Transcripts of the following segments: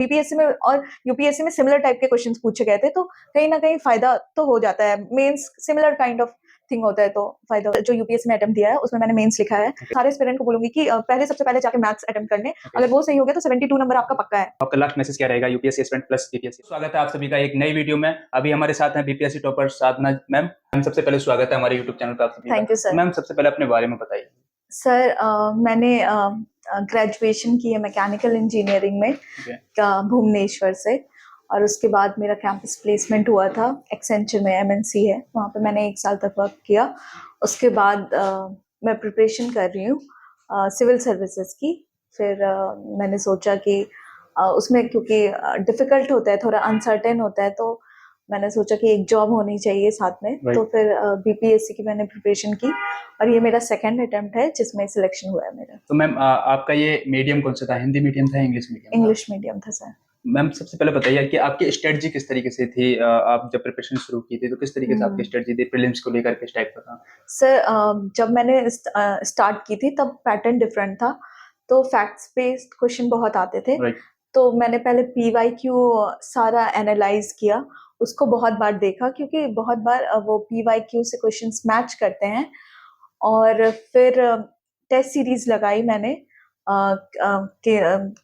BPSC में और UPSC में सिमिलर टाइप के क्वेश्चंस पूछे गए थे, तो कहीं ना कहीं फायदा तो हो जाता है। Means similar kind of thing होता है, तो फायदा जो यूपीएससी में अटेम्प्ट दिया है उसमें मैंने मेंस लिखा है। सारे स्टूडेंट को बोलूंगी कि पहले सबसे पहले जाके मैथ्स अटेम्प्ट करने, अगर वो सही हो गया तो 72 नंबर आपका पक्का है। आपका लास्ट मैसेज क्या रहेगा यूपीएससी एस्पिरेंट प्लस बीपीएससी? स्वागत है आप सभी का एक नई वीडियो में। अभी हमारे साथ हैं बीपीएससी टॉपर साधना मैम। सबसे पहले स्वागत है हमारे यूट्यूब चैनल पर आप सभी का। Thank you sir. मैम सबसे पहले अपने बारे में बताइए। सर मैंने ग्रेजुएशन की है मैकेनिकल इंजीनियरिंग में भुवनेश्वर से, और उसके बाद मेरा कैंपस प्लेसमेंट हुआ था एक्सेंचर में, एमएनसी है, वहाँ पे मैंने 1 साल तक वर्क किया। उसके बाद मैं प्रिपरेशन कर रही हूँ सिविल सर्विसेज की। फिर मैंने सोचा कि उसमें क्योंकि डिफ़िकल्ट होता है, थोड़ा अनसर्टेन होता है, तो मैंने सोचा कि एक जॉब होनी चाहिए साथ में। तो फिर बीपीएससी की मैंने प्रिपरेशन की और ये मेरा सेकंड अटेम्प्ट है जिसमें सिलेक्शन हुआ है मेरा। तो मैम आपका ये मीडियम कौन सा था? हिंदी मीडियम था, इंग्लिश मीडियम? इंग्लिश मीडियम था सर। मैम सबसे पहले बताइए कि आपकी स्ट्रेटजी किस तरीके से थी? आप जब प्रिपरेशन शुरू की थी तो किस तरीके से आपकी स्ट्रेटजी थी? प्रीलिम्स को लेकर किस टाइप का था? सर जब मैंने स्टार्ट की थी तब पैटर्न डिफरेंट था, तो फैक्ट्स बेस्ड क्वेश्चन बहुत आते थे। तो मैंने पहले पीवाईक्यू सारा एनालाइज किया, उसको बहुत बार देखा, क्योंकि बहुत बार वो पीवाईक्यू से क्वेश्चंस मैच करते हैं। और फिर टेस्ट सीरीज लगाई मैंने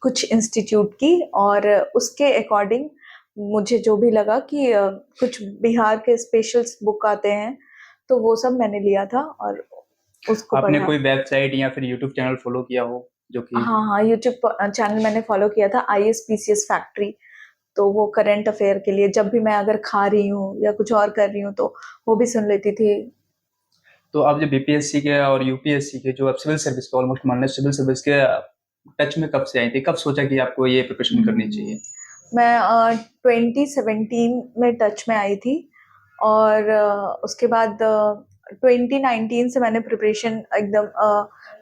कुछ इंस्टीट्यूट की, और उसके अकॉर्डिंग मुझे जो भी लगा कि कुछ बिहार के स्पेशल बुक आते हैं, तो वो सब मैंने लिया था और उसको आपने पढ़ा। कोई वेबसाइट या फिर यूट्यूब चैनल फॉलो किया हो जो कि? हाँ, यूट्यूब चैनल मैंने फॉलो किया था, ISPCS फैक्ट्री। तो वो करंट अफेयर के लिए जब भी मैं अगर खा रही हूँ या कुछ और कर रही हूँ तो वो भी सुन लेती थी। तो आप जब बीपीएससी के और यूपीएससी के जो आप सिविल सर्विस के ऑलमोस्ट मान लें सिविल सर्विस के टच में कब से आई थी? कब सोचा कि आपको ये प्रिपरेशन करनी चाहिए? मैं 2017 में टच में आई थी, और उसके बाद 2019 से मैंने प्रिपरेशन एकदम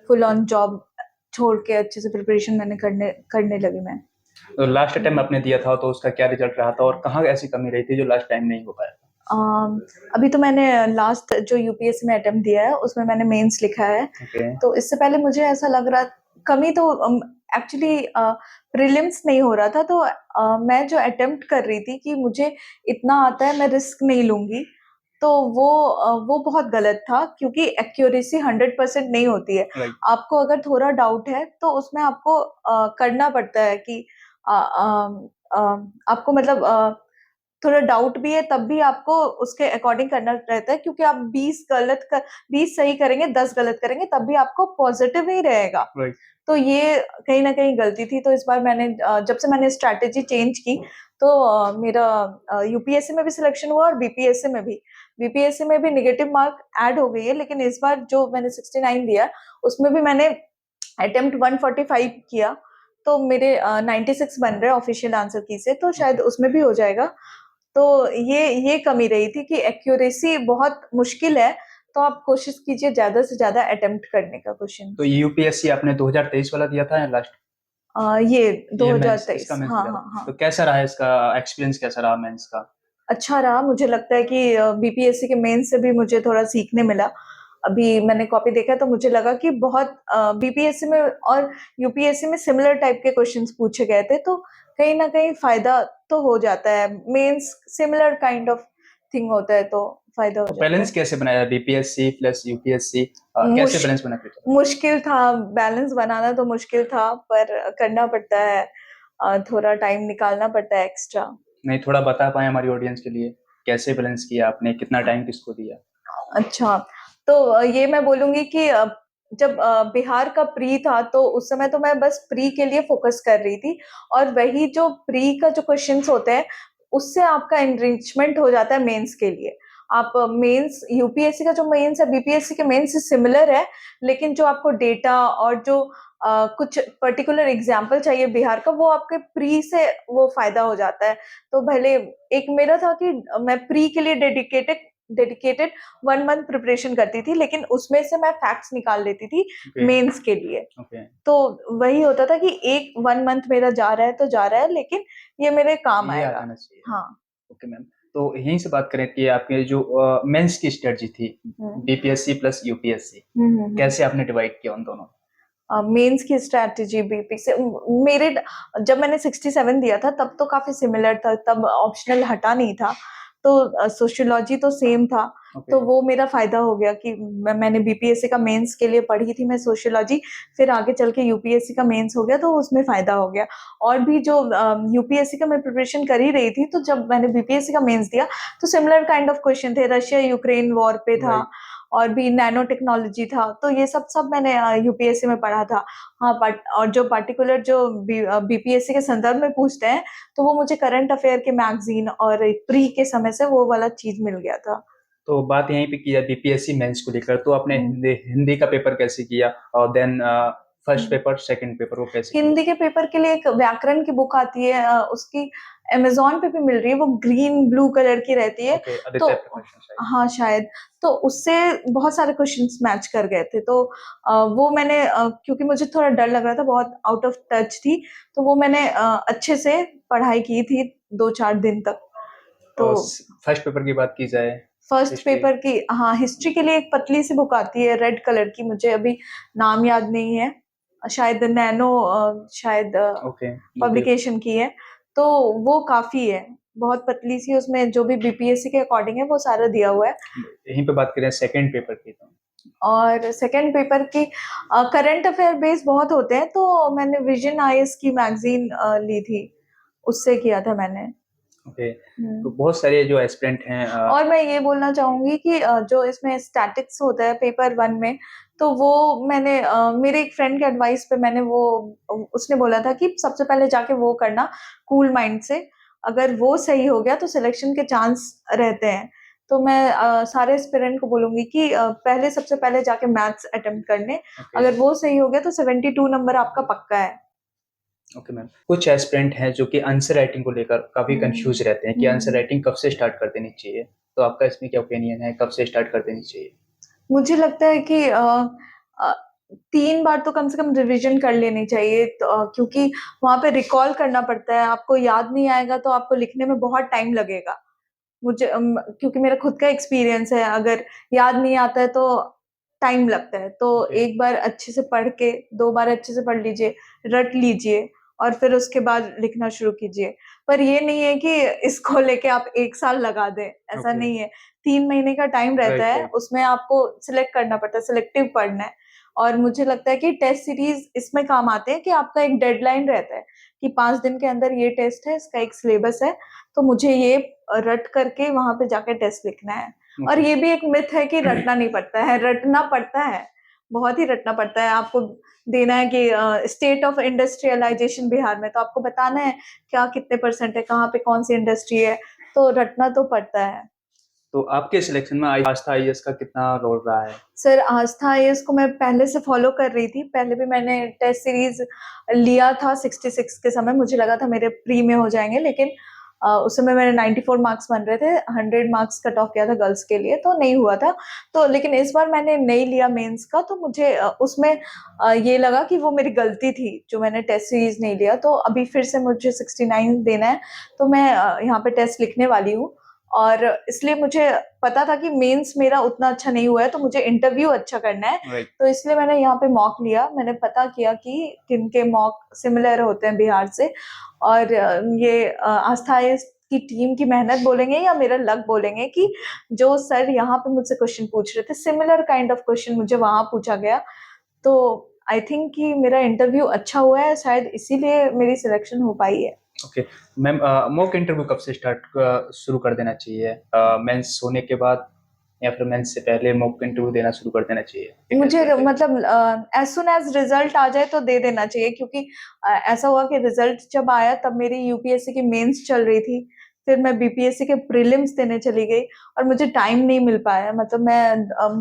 फुल ऑन जॉब छोड़ के अच्छे से प्रिपरेशन मैंने करने लगी मैं। तो लास्ट टाइम आपने दिया था तो उसका क्या रिजल्ट रहा था और कहाँ ऐसी कमी रही थी जो लास्ट टाइम नहीं हो पाया? अभी तो मैंने लास्ट जो यूपीएससी में अटेम्प्ट दिया है उसमें मैंने मेंस लिखा है। तो इससे पहले मुझे ऐसा लग रहा, कमी तो एक्चुअली प्रीलिम्स नहीं हो रहा था, तो मैं जो अटेम्प्ट कर रही थी कि मुझे इतना आता है, मैं रिस्क नहीं लूंगी, तो वो बहुत गलत था, क्योंकि एक्यूरेसी 100% नहीं होती है। आपको अगर थोड़ा डाउट है तो उसमें आपको करना पड़ता है कि आपको मतलब थोड़ा डाउट भी है तब भी आपको उसके अकॉर्डिंग करना रहता है, क्योंकि आप 20 सही करेंगे, 10 गलत करेंगे, तब भी आपको पॉजिटिव ही रहेगा। तो ये कहीं ना कहीं गलती थी। तो इस बार मैंने जब से मैंने स्ट्रैटेजी चेंज की, तो मेरा यूपीएससी में भी सिलेक्शन हुआ और बीपीएससी में भी। बीपीएससी में भी नेगेटिव मार्क ऐड हो गई है, लेकिन इस बार जो मैंने 69 दिया उसमें भी मैंने अटेम्प्ट 145 किया, तो मेरे 96 बन रहे ऑफिशियल आंसर की से, तो शायद उसमें भी हो जाएगा। तो ये कमी रही थी कि एक्यूरेसी बहुत मुश्किल है, तो आप कोशिश कीजिए ज्यादा से ज्यादा अटेम्प्ट करने का क्वेश्चन। तो यूपीएससी आपने 2023 वाला दिया था या लास्ट? ये ये 2023। इसका मेंस हाँ दिया था। हाँ हाँ। तो कैसा रहा इसका एक्सपीरियंस, कैसा रहा मेंस का? अच्छा रहा, मुझे लगता है कि बीपीएससी के मेंस से भी मुझे थोड़ा सीखने मिला। अभी मैंने कॉपी देखा तो मुझे लगा कि बहुत बीपीएससी में और यूपीएससी में सिमिलर टाइप के क्वेश्चंस पूछे गए थे, तो कहीं ना कहीं फायदा तो हो जाता है। Means similar kind of thing होता है, तो फायदा हो तो जाता है। बैलेंस कैसे बनाया बीपीएससी प्लस यूपीएससी? कैसे बैलेंस बना के चला? मुश्किल था, बैलेंस बनाना तो मुश्किल था, पर करना पड़ता है, थोड़ा टाइम निकालना पड़ता है एक्स्ट्रा। नहीं, थोड़ा बता पाए हमारी ऑडियंस के लिए कैसे बैलेंस किया आपने, कितना टाइम किसको दिया? अच्छा, तो ये मैं बोलूंगी कि जब बिहार का प्री था तो उस समय तो मैं बस प्री के लिए फोकस कर रही थी, और वही जो प्री का जो क्वेश्चंस होते हैं उससे आपका एनरिचमेंट हो जाता है मेंस के लिए। आप मेंस, यूपीएससी का जो मेंस है बीपीएससी के मेंस से सिमिलर है, लेकिन जो आपको डेटा और जो कुछ पर्टिकुलर एग्जाम्पल चाहिए बिहार का, वो आपके प्री से वो फायदा हो जाता है। तो भले एक मेरा था कि मैं प्री के लिए डेडिकेटेड 1 मंथ प्रिपरेशन करती थी, लेकिन उसमें से मैं फैक्ट्स निकाल लेती थी मेंस के लिए। तो वही होता था कि 1 मंथ मेरा जा रहा है तो जा रहा है, लेकिन ये मेरे काम ये आ आएगा। जाना चाहिए। हाँ। ओके मैम, तो यहीं से बात करें कि आपके जो मेंस की स्ट्रेटजी थी बीपीएससी प्लस यूपीएससी, कैसे आपने डिवाइड किया उन दोनों? मेंस की स्ट्रैटेजी बीपी से मेरे जब मैंने 67 दिया था तब तो काफी सिमिलर था, तब ऑप्शनल हटा नहीं था, तो सोशियोलॉजी तो सेम था। तो ओके। वो मेरा फायदा हो गया कि मैंने बीपीएससी का मेंस के लिए पढ़ी थी मैं सोशियोलॉजी, फिर आगे चल के यूपीएससी का मेंस हो गया तो उसमें फायदा हो गया। और भी जो यूपीएससी का मैं प्रिपरेशन कर ही रही थी, तो जब मैंने बीपीएससी का मेंस दिया तो सिमिलर काइंड ऑफ क्वेश्चन थे, रशिया यूक्रेन वॉर पे था राइट। और भी नैनो टेक्नोलॉजी था, तो ये सब सब मैंने यूपीएससी में पढ़ा था। हाँ, बट और जो पर्टिकुलर जो बीपीएससी के संदर्भ में पूछते हैं तो वो मुझे करंट अफेयर के मैगजीन और प्री के समय से वो वाला चीज मिल गया था। तो बात यहीं पे की जाए बीपीएससी मेंस को लेकर, तो आपने हम्म, हिंदी हिंदी का पेपर कैसे किया, और देन फर्स्ट हम्म। पेपर सेकंड पेपर वो कैसे किया? हिंदी के पेपर के लिए एक व्याकरण की बुक आती है, उसकी अमेज़न पे भी मिल रही है, वो ग्रीन ब्लू कलर की रहती है। ओके, तो आदित्य प्रकाशन शायद। हाँ, शायद। तो उससे बहुत सारे क्वेश्चंस मैच कर गए थे, तो वो मैंने क्योंकि मुझे थोड़ा डर लग रहा था, बहुत आउट ऑफ टच थी, तो वो मैंने अच्छे से पढ़ाई की थी 2-4 दिन तक। तो और फर्स्ट पेपर की बात की जाए, फर्स्ट हिस्ट्री। पेपर की, हाँ, हिस्ट्री के लिए एक पतली सी बुक आती है रेड कलर की, मुझे अभी नाम याद नहीं है, शायद नैनो शायद ओके, बुक। पब्लिकेशन की है, तो वो काफी है, बहुत पतली सी, उसमें जो भी बीपीएससी के अकॉर्डिंग है वो सारा दिया हुआ है। यहीं पे बात करें सेकंड पेपर की, तो और सेकंड पेपर की करंट अफेयर बेस बहुत होते हैं, तो मैंने विजन आईएएस की मैगजीन ली थी, उससे किया था मैंने। ओके। तो हम्म। बहुत सारे जो एस्पिरेंट हैं और मैं ये बोलना चाहूंगी कि जो इसमें स्टैटिक्स होता है पेपर वन में, तो वो मैंने मेरे एक फ्रेंड के एडवाइस पे मैंने वो, उसने बोला था कि सबसे पहले जाके वो करना कूल माइंड से, अगर वो सही हो गया तो सिलेक्शन के चांस रहते हैं। तो मैं सारे एस्पिरेंट को बोलूंगी कि पहले सबसे पहले जाके मैथ्स अटेम्प्ट करने, ओके। अगर वो सही हो गया तो 72 नंबर आपका पक्का है। ओके मैम, कुछ एस्पिरेंट हैं जो कि आंसर राइटिंग को लेकर काफी हम्म, कंफ्यूज रहते हैं कि आंसर हम्म। राइटिंग कब से स्टार्ट कर देनी चाहिए, तो आपका इसमें क्या ओपिनियन है, कब से स्टार्ट कर देनी चाहिए? मुझे लगता है कि अ, 3 बार तो कम से कम रिवीजन कर लेनी चाहिए, तो क्योंकि वहाँ पे रिकॉल करना पड़ता है, आपको याद नहीं आएगा तो आपको लिखने में बहुत टाइम लगेगा। मुझे क्योंकि मेरा खुद का एक्सपीरियंस है, अगर याद नहीं आता है तो टाइम लगता है। तो ओके। एक बार अच्छे से पढ़ के, 2 बार अच्छे से पढ़ लीजिए, रट लीजिए और फिर उसके बाद लिखना शुरू कीजिए। पर ये नहीं है कि इसको लेके आप 1 साल लगा दें, ऐसा ओके। नहीं है। 3 महीने का टाइम रहता राइट, है, राइट। उसमें आपको सिलेक्ट करना पड़ता है, सिलेक्टिव पढ़ना है। और मुझे लगता है कि टेस्ट सीरीज़ इसमें काम आते हैं कि आपका एक डेडलाइन रहता है कि 5 दिन के अंदर ये टेस्ट है, इसका एक सिलेबस है, तो मुझे ये रट करके वहां पे जाके टेस्ट लिखना है। और ओके। ये भी एक मिथ है कि रटना नहीं पड़ता है, रटना पड़ता है, बहुत ही रटना पड़ता है आपको। देना है कि स्टेट ऑफ इंडस्ट्रियलाइजेशन बिहार में, तो आपको बताना है क्या कितने परसेंट है, कहाँ पे कौन सी इंडस्ट्री है, तो रटना तो पड़ता है। तो आपके सिलेक्शन में आस्था आईएएस का कितना रोल रहा है? सर, आस्था आईएएस को मैं पहले से फॉलो कर रही थी, पहले भी मैंने टेस्ट सीरीज लिया था 66 के समय, मुझे लगा था मेरे प्री में हो जाएंगे, लेकिन उस समय मेरे 94 मार्क्स बन रहे थे, 100 मार्क्स कट ऑफ किया था गर्ल्स के लिए, तो नहीं हुआ था। तो लेकिन इस बार मैंने नहीं लिया मेंस का, तो मुझे उसमें ये लगा कि वो मेरी गलती थी जो मैंने टेस्ट सीरीज नहीं लिया, तो अभी फिर से मुझे 69 देना है, तो मैं यहाँ पे टेस्ट लिखने वाली हूँ। और इसलिए मुझे पता था कि मेंस मेरा उतना अच्छा नहीं हुआ है, तो मुझे इंटरव्यू अच्छा करना है, राइट। तो इसलिए मैंने यहाँ पे मॉक लिया, मैंने पता किया कि किन के मॉक सिमिलर होते हैं बिहार से। और ये आस्था आईएएस की टीम की मेहनत बोलेंगे या मेरा लक बोलेंगे कि जो सर यहाँ पे मुझसे क्वेश्चन पूछ रहे थे, सिमिलर काइंड ऑफ क्वेश्चन मुझे वहां पूछा गया, तो आई थिंक कि मेरा इंटरव्यू अच्छा हुआ है, शायद इसीलिए मेरी सिलेक्शन हो पाई है। ओके मैम, मॉक इंटरव्यू कब से स्टार्ट शुरू कर देना चाहिए, मेंस होने के बाद या फिर मेंस से पहले मॉक इंटरव्यू देना शुरू कर देना चाहिए एक मुझे एस्पिरेंट के लिए? मतलब एज सुन एज रिजल्ट आ जाए तो दे देना चाहिए, क्योंकि ऐसा हुआ कि रिजल्ट जब आया तब मेरी यूपीएससी की मेंस चल रही थी, फिर मैं बीपीएससी के प्रीलिम्स देने चली गई और मुझे टाइम नहीं मिल पाया, मतलब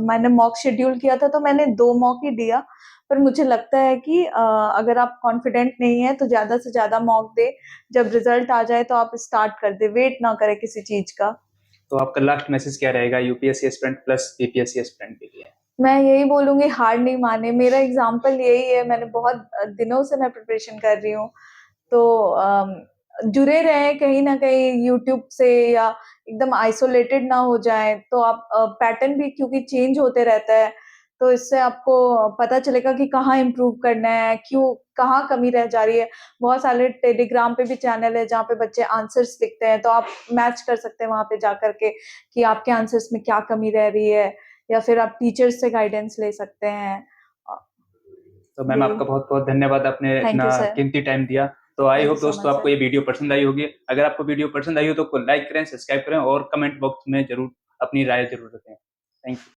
मैंने मॉक शेड्यूल किया था तो मैंने 2 मॉक ही दिया। पर मुझे लगता है कि अगर आप कॉन्फिडेंट नहीं है तो ज्यादा से ज्यादा मॉक दे, जब रिजल्ट आ जाए तो आप स्टार्ट कर दे, वेट ना करे किसी चीज का। तो आपका लास्ट मैसेज क्या रहेगा UPSC aspirant plus BPSC aspirant के लिए? मैं यही बोलूंगी, हार नहीं माने, मेरा एग्जाम्पल यही है, मैंने बहुत दिनों से मैं प्रिपरेशन कर रही हूँ, तो जुड़े रहें कहीं ना कहीं यूट्यूब से, या एकदम आइसोलेटेड ना हो जाए, तो आप पैटर्न भी क्योंकि चेंज होते रहता है, तो इससे आपको पता चलेगा कि कहाँ इम्प्रूव करना है, क्यों कहाँ कमी रह जा रही है। बहुत सारे टेलीग्राम पे भी चैनल है जहाँ पे बच्चे आंसर्स लिखते हैं, तो आप मैच कर सकते हैं वहाँ पे जाकर के कि आपके आंसर्स में क्या कमी रह रही है, या फिर आप टीचर्स से गाइडेंस ले सकते हैं। अ, तो मैम यही। आपका बहुत बहुत धन्यवाद, आपने थैंक इतना यू सर। कीमती टाइम दिया। तो आई थैंक यू होप सो दोस्तों मच आपको सर। ये वीडियो पसंद आई होगी। अगर आपको वीडियो पसंद आई हो तो लाइक करें, सब्सक्राइब करें और कमेंट बॉक्स में जरूर अपनी राय जरूर रखें। Thank you.